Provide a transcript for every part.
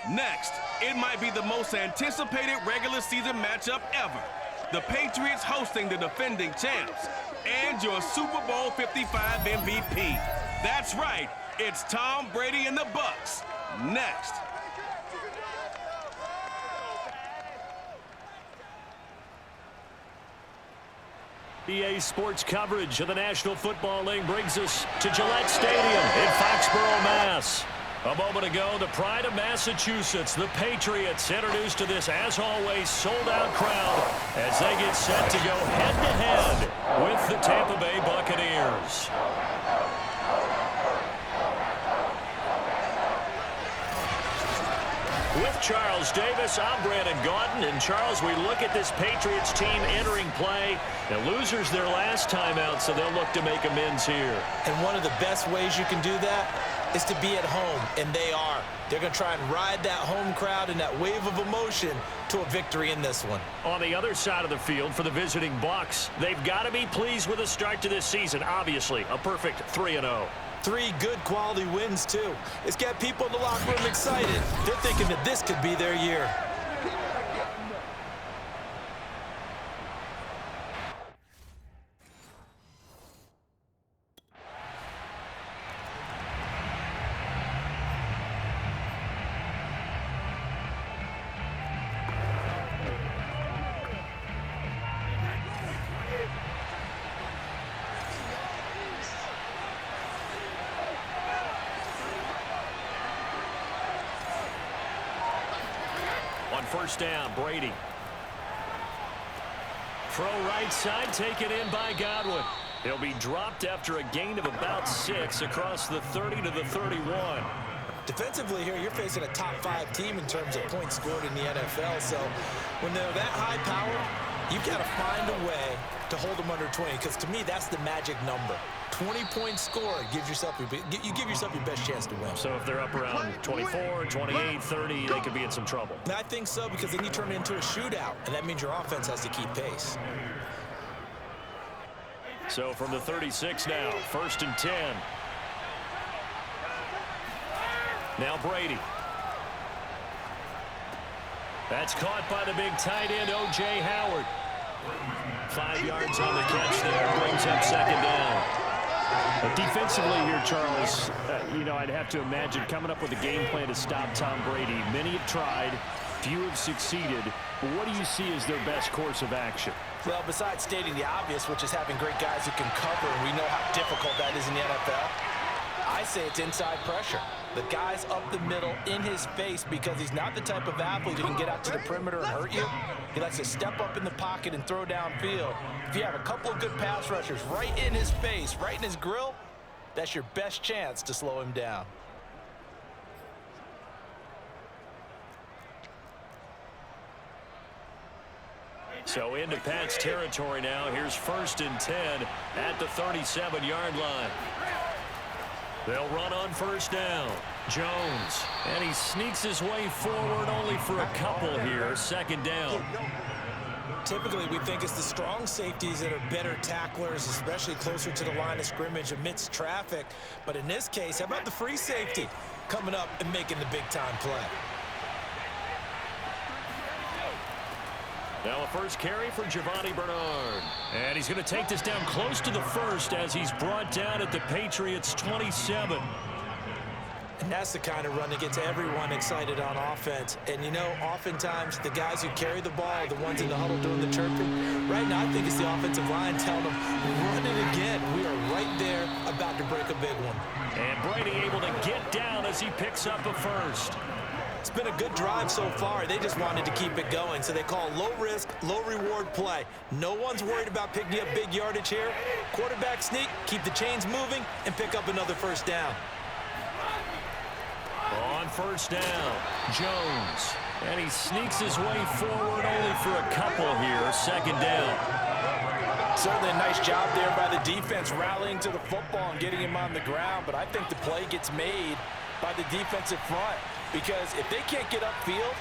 Next, it might be the most anticipated regular season matchup ever. The Patriots hosting the defending champs and your Super Bowl 55 MVP. That's right, it's Tom Brady and the Bucs. Next. EA Sports coverage of the National Football League brings us to Gillette Stadium in Foxburro, Mass. A moment ago, the pride of Massachusetts, the Patriots, introduced to this, as always, sold-out crowd as they get set to go head-to-head with the Tampa Bay Buccaneers. With Charles Davis, I'm Brandon Gaudin. And, Charles, we look at this Patriots team entering play. The losers their last time out, so they'll look to make amends here. And one of the best ways you can do that is to be at home, and they are. They're going to try and ride that home crowd and that wave of emotion to a victory in this one. On the other side of the field for the visiting Bucs, they've got to be pleased with the start to this season. Obviously, a perfect 3-0. 3 good quality wins, too. It's got people in the locker room excited. They're thinking that this could be their year. On first down, Brady. Throw right side, taken in by Godwin. He'll be dropped after a gain of about 6 across the 30 to the 31. Defensively here, you're facing a top 5 team in terms of points scored in the NFL. So when they're that high powered, you've got to find a way to hold them under 20, because to me, that's the magic number. 20 points scored gives yourself you give yourself your best chance to win. So if they're up around 24, 28, 30, they could be in some trouble. And I think so, because then you turn it into a shootout, and that means your offense has to keep pace. So from the 36 now, 1st and 10. Now Brady. That's caught by the big tight end, O.J. Howard. 5 yards on the catch there, brings up 2nd down. But defensively here, Charles, I'd have to imagine coming up with a game plan to stop Tom Brady. Many have tried, few have succeeded. But what do you see as their best course of action? Well, besides stating the obvious, which is having great guys who can cover, and we know how difficult that is in the NFL, I say it's inside pressure. The guy's up the middle in his face, because he's not the type of athlete who can get out to the perimeter and hurt you. He likes to step up in the pocket and throw downfield. If you have a couple of good pass rushers right in his face, right in his grill, that's your best chance to slow him down. So into Pat's territory now. Here's 1st and 10 at the 37-yard line. They'll run on 1st down. Jones, and he sneaks his way forward only for a couple here. 2nd down. Typically, we think it's the strong safeties that are better tacklers, especially closer to the line of scrimmage amidst traffic. But in this case, how about the free safety coming up and making the big-time play? Now a first carry for Giovanni Bernard. And he's going to take this down close to the 1st as he's brought down at the Patriots' 27. And that's the kind of run that gets everyone excited on offense. And, oftentimes the guys who carry the ball are the ones in the huddle doing the chirping. Right now, I think it's the offensive line telling them, run it again. We are right there about to break a big one. And Brady able to get down as he picks up a 1st. It's been a good drive so far. They just wanted to keep it going, so they call low-risk, low-reward play. No one's worried about picking up big yardage here. Quarterback sneak, keep the chains moving, and pick up another 1st down. On 1st down, Jones. And he sneaks his way forward only for a couple here. 2nd down. Certainly a nice job there by the defense rallying to the football and getting him on the ground, but I think the play gets made by the defensive front, because if they can't get upfield,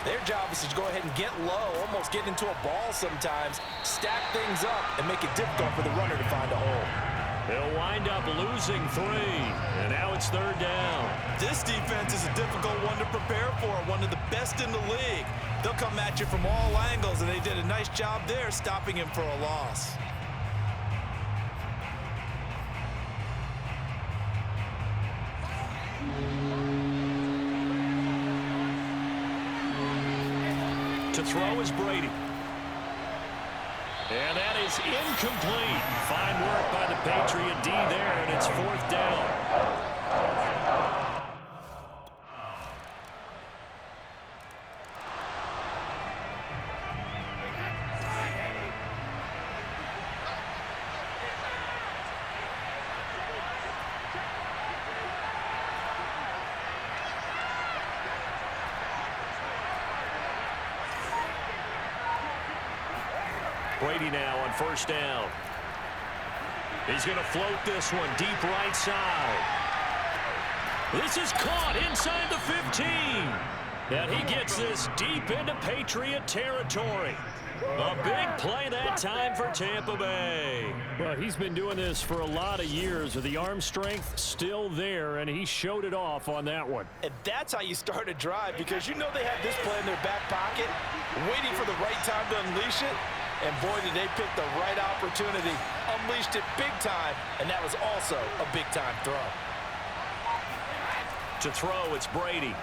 their job is to go ahead and get low, almost get into a ball sometimes, stack things up, and make it difficult for the runner to find a hole. They'll wind up losing 3, and now it's 3rd down. This defense is a difficult one to prepare for, one of the best in the league. They'll come at you from all angles, and they did a nice job there stopping him for a loss. To throw is Brady. And that is incomplete. Fine work by the Patriot D there, and it's 4th down. Brady now on 1st down. He's going to float this one deep right side. This is caught inside the 15. And he gets this deep into Patriot territory. A big play that time for Tampa Bay. Well, he's been doing this for a lot of years with the arm strength still there, and he showed it off on that one. And that's how you start a drive, because you know they have this play in their back pocket, waiting for the right time to unleash it. And boy, did they pick the right opportunity. Unleashed it big time, and that was also a big-time throw. To throw, it's Brady.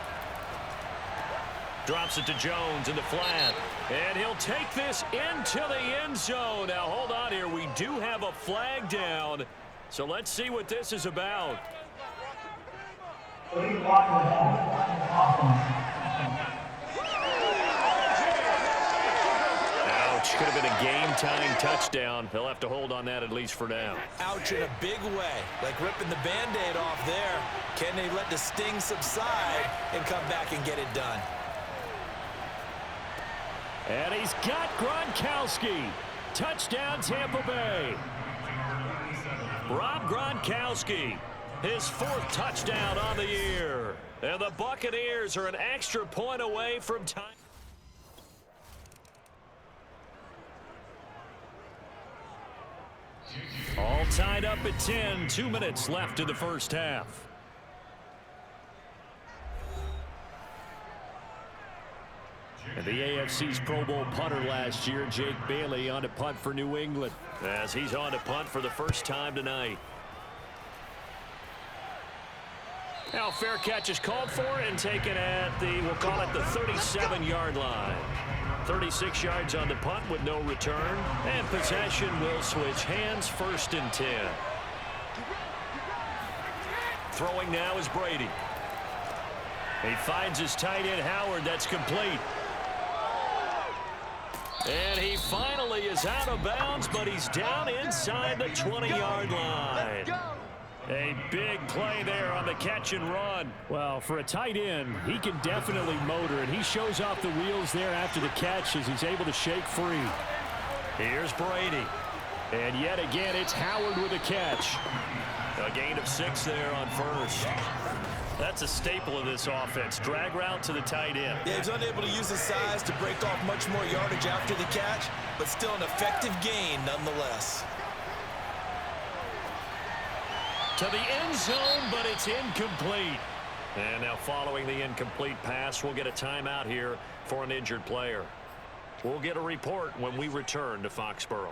Drops it to Jones in the flat. And he'll take this into the end zone. Now, hold on here. We do have a flag down. So let's see what this is about. Could have been a game-tying touchdown. He'll have to hold on that at least for now. Ouch in a big way, like ripping the Band-Aid off there. Can they let the sting subside and come back and get it done? And he's got Gronkowski. Touchdown, Tampa Bay. Rob Gronkowski, his 4th touchdown on the year. And the Buccaneers are an extra point away from time. All tied up at 10. 2 minutes left in the 1st half. And the AFC's Pro Bowl punter last year, Jake Bailey, on to punt for New England, as he's on to punt for the first time tonight. Now, fair catch is called for and taken at the, we'll call it the 37-yard line. 36 yards on the punt with no return. And possession will switch hands, 1st and 10. Throwing now is Brady. He finds his tight end Howard. That's complete. And he finally is out of bounds, but he's down inside the 20-yard line. A big play there on the catch and run. Well, for a tight end, he can definitely motor, and he shows off the wheels there after the catch as he's able to shake free. Here's Brady. And yet again, it's Howard with a catch. A gain of 6 there on 1st. That's a staple of this offense. Drag route to the tight end. Yeah, he's unable to use his size to break off much more yardage after the catch, but still an effective gain nonetheless. To the end zone, but it's incomplete. And now following the incomplete pass, we'll get a timeout here for an injured player. We'll get a report when we return to Foxburro.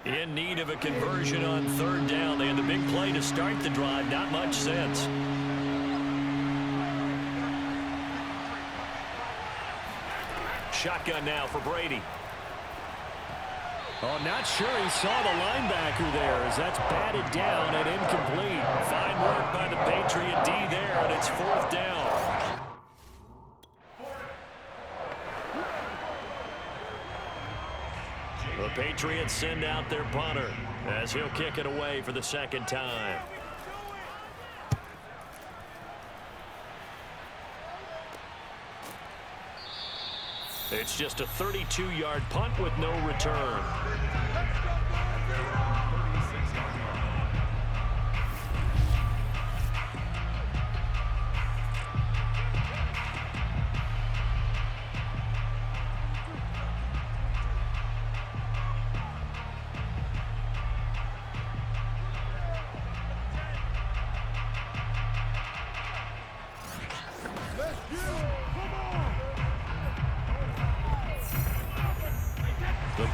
In need of a conversion on 3rd down. They had the big play to start the drive. Not much sense. Shotgun now for Brady. Oh, not sure he saw the linebacker there as that's batted down and incomplete. Fine work by the Patriot D there, and it's 4th down. The Patriots send out their punter as he'll kick it away for the 2nd time. It's just a 32-yard punt with no return.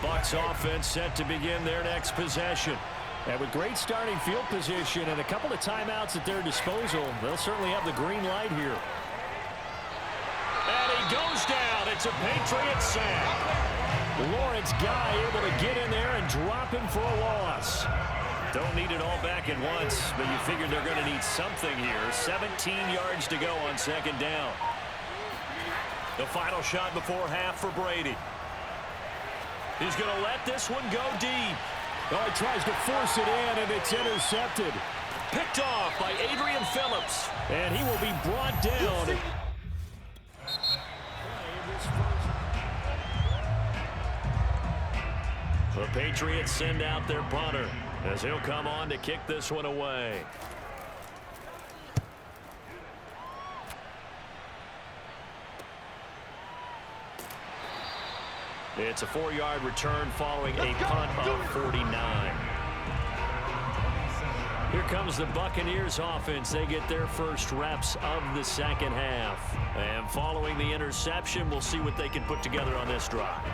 Bucs offense set to begin their next possession. And with great starting field position and a couple of timeouts at their disposal, they'll certainly have the green light here. And he goes down. It's a Patriots sack. Lawrence Guy able to get in there and drop him for a loss. Don't need it all back at once, but you figure they're going to need something here. 17 yards to go on second down. The final shot before half for Brady. He's going to let this one go deep. Oh, he tries to force it in, and it's intercepted. Picked off by Adrian Phillips. And he will be brought down. The Patriots send out their punter as he'll come on to kick this one away. It's a 4-yard return following a punt of 49. Here comes the Buccaneers offense. They get their first reps of the second half. And following the interception, we'll see what they can put together on this drive.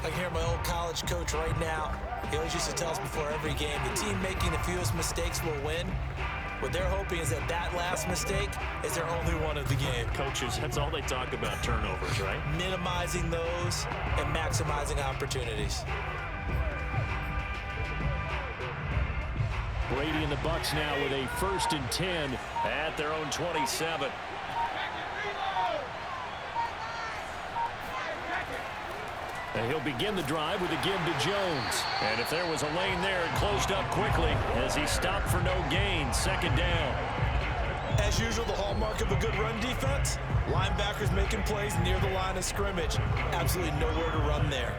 I can hear my old college coach right now. He always used to tell us before every game, the team making the fewest mistakes will win. What they're hoping is that that last mistake is their only one of the game. Coaches, that's all they talk about, turnovers, right? Minimizing those and maximizing opportunities. Brady and the Bucs now with a 1st and 10 at their own 27. And he'll begin the drive with a give to Jones. And if there was a lane there, it closed up quickly as he stopped for no gain. Second down. As usual, the hallmark of a good run defense, linebackers making plays near the line of scrimmage. Absolutely nowhere to run there.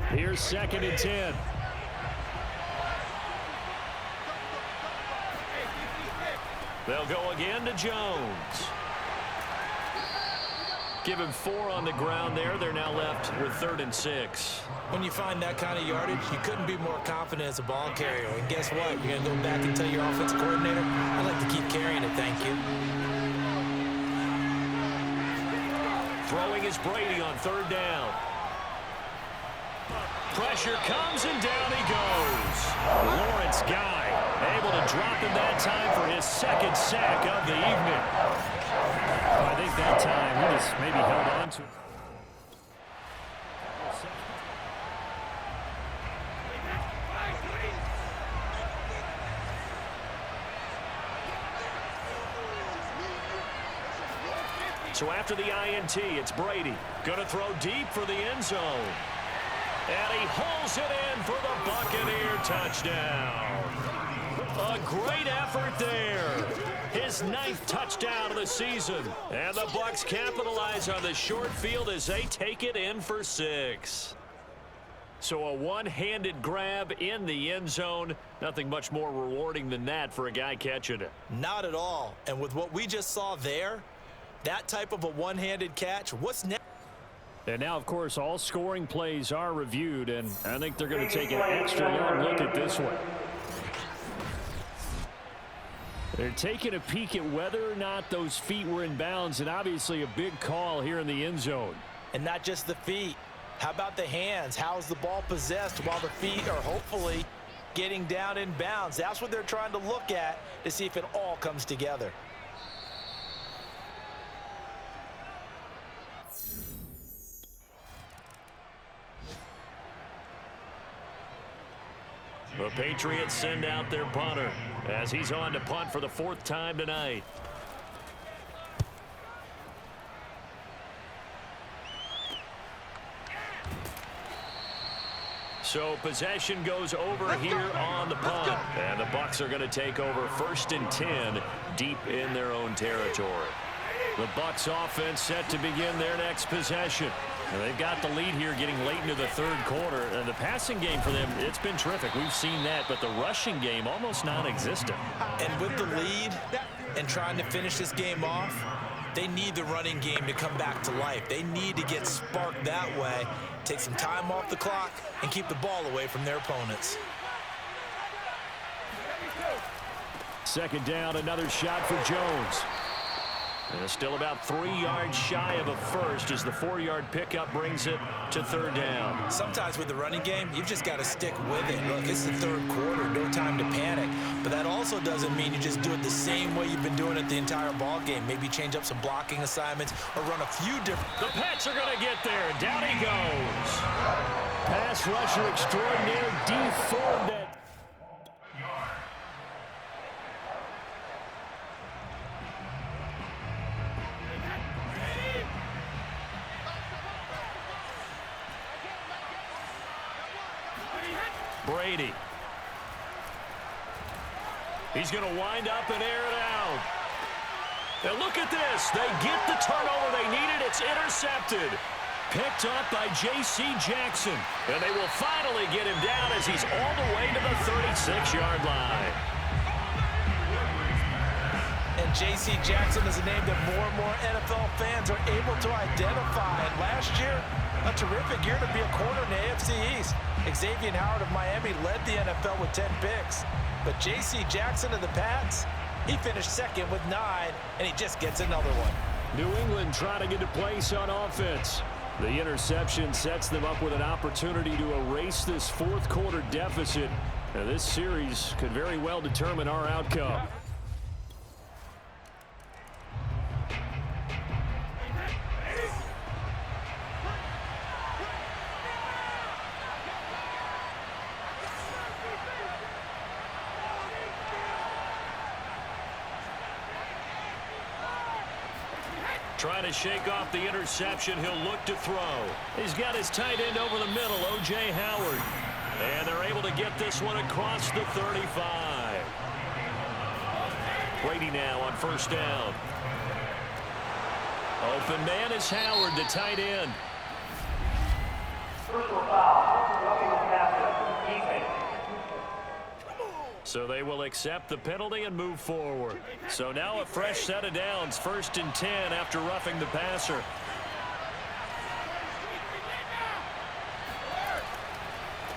Here's 2nd and 10. They'll go again to Jones. Give him 4 on the ground there. They're now left with 3rd and 6. When you find that kind of yardage, you couldn't be more confident as a ball carrier. And guess what? You're going to go back and tell your offensive coordinator, I'd like to keep carrying it, thank you. Throwing is Brady on 3rd down. Pressure comes and down he goes. Lawrence Guy able to drop him that time for his 2nd sack of the evening. I think that time he just maybe held on to it. So after the INT, it's Brady. Going to throw deep for the end zone. And he hauls it in for the Buccaneer touchdown. A great effort there. His 9th touchdown of the season. And the Bucs capitalize on the short field as they take it in for 6. So a one-handed grab in the end zone. Nothing much more rewarding than that for a guy catching it. Not at all. And with what we just saw there, that type of a one-handed catch, what's next? And now, of course, all scoring plays are reviewed, and I think they're going to take an extra long look at this one. They're taking a peek at whether or not those feet were in bounds, and obviously a big call here in the end zone. And not just the feet. How about the hands? How is the ball possessed while the feet are hopefully getting down in bounds? That's what they're trying to look at to see if it all comes together. The Patriots send out their punter as he's on to punt for the 4th time tonight. So possession goes over here on the punt. And the Bucs are going to take over 1st and 10 deep in their own territory. The Bucs offense set to begin their next possession. And they've got the lead here getting late into the 3rd quarter. And the passing game for them, it's been terrific. We've seen that, but the rushing game almost non-existent. And with the lead and trying to finish this game off, they need the running game to come back to life. They need to get sparked that way, take some time off the clock, and keep the ball away from their opponents. Second down, another shot for Jones. And still about 3 yards shy of a first as the 4-yard pickup brings it to third down. Sometimes with the running game, you've just got to stick with it. Look, it's the third quarter, no time to panic. But that also doesn't mean you just do it the same way you've been doing it the entire ball game. Maybe change up some blocking assignments or run a few different. The Pats are going to get there. Down he goes. Pass rusher extraordinaire deformed it. Brady. He's going to wind up and air it out. And look at this. They get the turnover they needed. It's intercepted. Picked up by J.C. Jackson. And they will finally get him down as he's all the way to the 36-yard line. And J.C. Jackson is a name that more and more NFL fans are able to identify. And last year, a terrific year to be a corner in the AFC East. Xavier Howard of Miami led the NFL with 10 picks. But J.C. Jackson of the Pats, he finished second with 9, and he just gets another one. New England trying to get a place on offense. The interception sets them up with an opportunity to erase this fourth quarter deficit. Now, this series could very well determine our outcome. Trying to shake off the interception. He'll look to throw. He's got his tight end over the middle, O.J. Howard. And they're able to get this one across the 35. Brady now on first down. Open man is Howard, the tight end. Personal foul. Roughing the passer. Defense. So they will accept the penalty and move forward. So now a fresh set of downs, 1st and 10 after roughing the passer.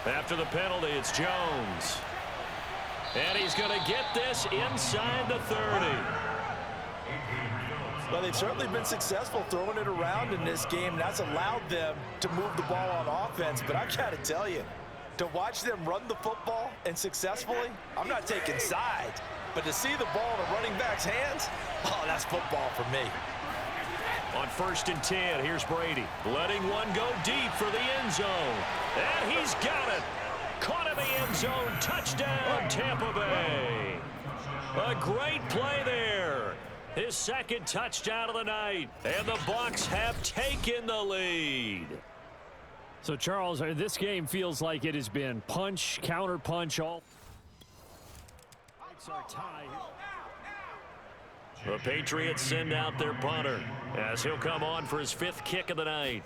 After the penalty, it's Jones. And he's going to get this inside the 30. Well, they've certainly been successful throwing it around in this game. That's allowed them to move the ball on offense. But I got to tell you, to watch them run the football and successfully, I'm not taking sides, but to see the ball in a running back's hands, oh, that's football for me. On 1st and 10, here's Brady. Letting one go deep for the end zone. And he's got it. Caught in the end zone. Touchdown, Tampa Bay. A great play there. His second touchdown of the night. And the Bucs have taken the lead. So, Charles, this game feels like it has been punch, counter punch, all. The Patriots send out their punter as he'll come on for his 5th kick of the night.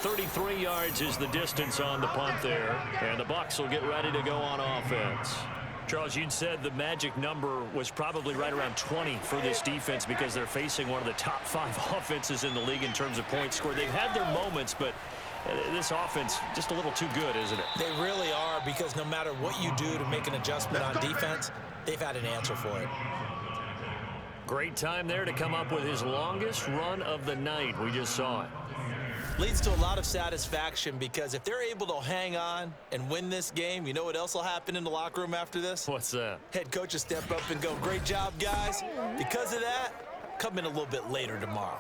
.33 yards is the distance on the punt there, and the Bucs will get ready to go on offense. Charles, you'd said the magic number was probably right around 20 for this defense because they're facing one of the top 5 offenses in the league in terms of points scored. They've had their moments, but this offense just a little too good, isn't it? They really are, because no matter what you do to make an adjustment on defense, they've had an answer for it. Great time there to come up with his longest run of the night. We just saw it. Leads to a lot of satisfaction, because if they're able to hang on and win this game, you know what else will happen in the locker room after this? What's that? Head coach will step up and go, great job, guys. Because of that, come in a little bit later tomorrow.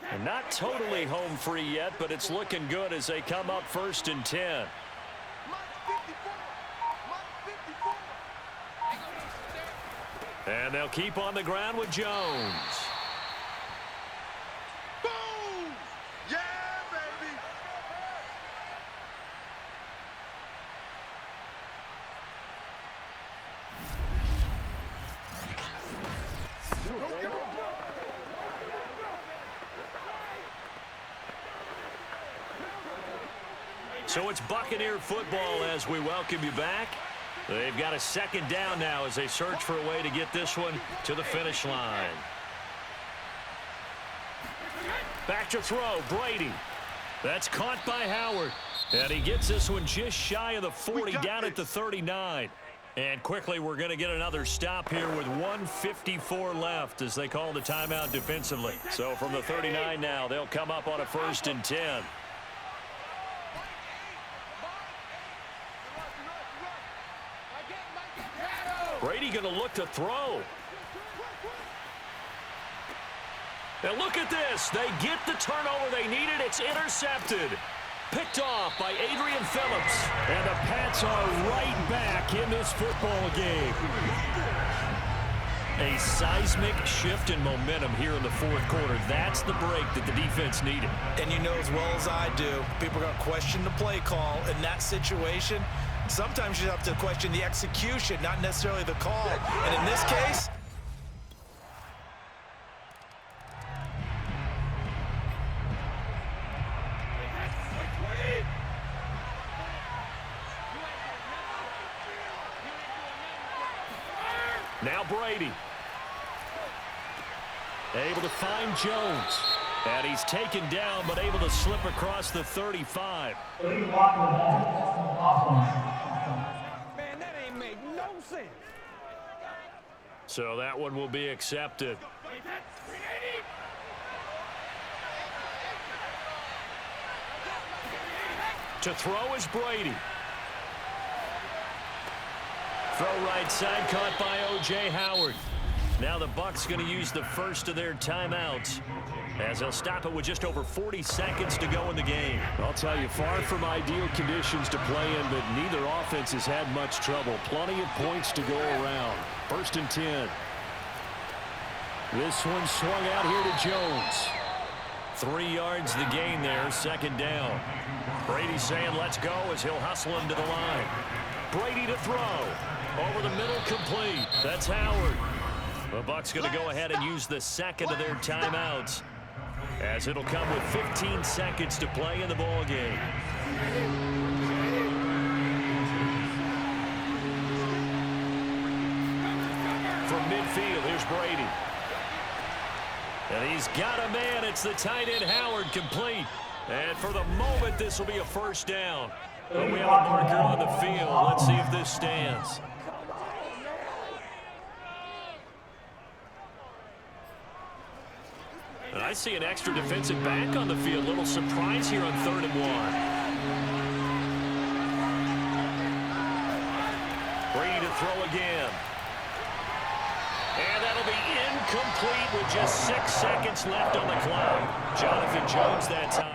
And not totally home free yet, but it's looking good as they come up 1st and 10. And they'll keep on the ground with Jones. Boom! Yeah, baby! So it's Buccaneer football as we welcome you back. They've got a second down now as they search for a way to get this one to the finish line. Back to throw, Brady. That's caught by Howard. And he gets this one just shy of the 40, down at the 39. And quickly, we're going to get another stop here with 1:54 left as they call the timeout defensively. So from the 39 now, they'll come up on a 1st and 10. Brady going to look to throw. And look at this. They get the turnover they needed. It's intercepted. Picked off by Adrian Phillips. And the Pats are right back in this football game. A seismic shift in momentum here in the 4th quarter. That's the break that the defense needed. And you know as well as I do, people are going to question the play call in that situation. Sometimes you have to question the execution, not necessarily the call. And in this case, now Brady. Able to find Jones. And he's taken down, but able to slip across the 35. Please walk the ball. Man, that ain't make no sense. So that one will be accepted. To throw is Brady. Throw right side, caught by O.J. Howard. Now the Bucs going to use the first of their timeouts as they'll stop it with just over 40 seconds to go in the game. I'll tell you, far from ideal conditions to play in, but neither offense has had much trouble. Plenty of points to go around. 1st and 10. This one swung out here to Jones. 3 yards the gain there, 2nd down. Brady saying let's go as he'll hustle him to the line. Brady to throw. Over the middle, complete. That's Howard. The Bucs going to go ahead and use the second of their timeouts as it'll come with 15 seconds to play in the ball game. From midfield, here's Brady. And he's got a man. It's the tight end Howard, complete. And for the moment, this will be a 1st down. But we have a marker on the field. Let's see if this stands. And I see an extra defensive back on the field. Little surprise here on 3rd and 1. Brady to throw again. And that'll be incomplete with just 6 seconds left on the clock. Jonathan Jones that time.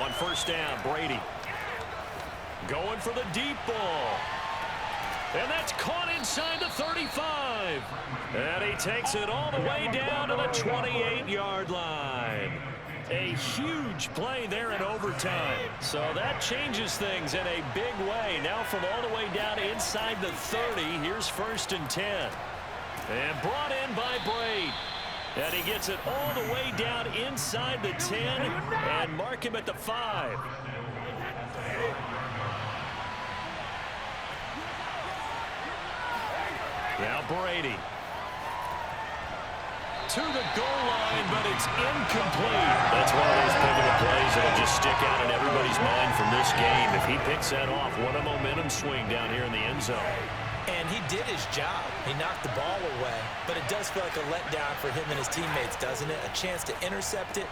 On 1st down, Brady going for the deep ball. And that's caught inside the 35. And he takes it all the way down to the 28-yard line. A huge play there in overtime. So that changes things in a big way. Now from all the way down inside the 30, here's 1st and 10. And brought in by Brady. And he gets it all the way down inside the 10 and mark him at the 5. Now Brady. To the goal line, but it's incomplete. That's one of those pivotal plays that'll just stick out in everybody's mind from this game. If he picks that off, what a momentum swing down here in the end zone. and he did his job. He knocked the ball away, but it does feel like a letdown for him and his teammates, doesn't it? A chance to intercept it.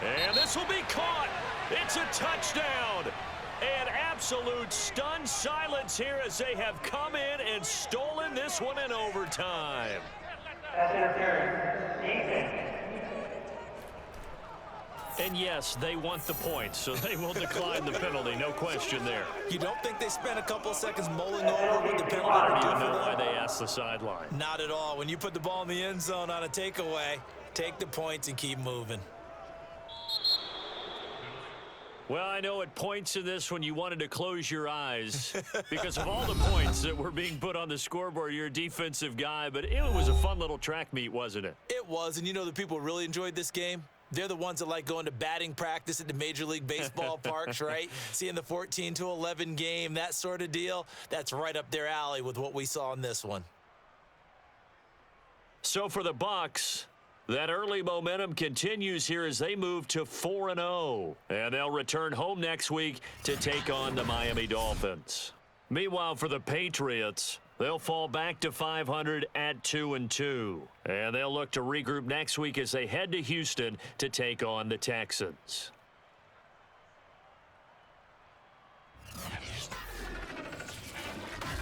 And this will be caught. It's a touchdown. An absolute stunned silence here as they have come in and stolen this one in overtime. That's interference. Defense. And yes, they want the points, so they will decline the penalty, no question there. You don't think they spent a couple of seconds mulling over what the penalty I would don't do even for know why them? they asked the sideline. Not at all. When you put the ball in the end zone on a takeaway, take the points and keep moving. Well, I know at points in this when you wanted to close your eyes because of all the points that were being put on the scoreboard. You're a defensive guy, but it was a fun little track meet, wasn't it? It was, and you know the people who really enjoyed this game? They're the ones that like going to batting practice at the Major League Baseball parks, right? Seeing the 14-11 game, that sort of deal. That's right up their alley with what we saw in this one. So for the Bucs, that early momentum continues here as they move to 4-0. And they'll return home next week to take on the Miami Dolphins. Meanwhile, for the Patriots, they'll fall back to 500 at 2-2. And they'll look to regroup next week as they head to Houston to take on the Texans.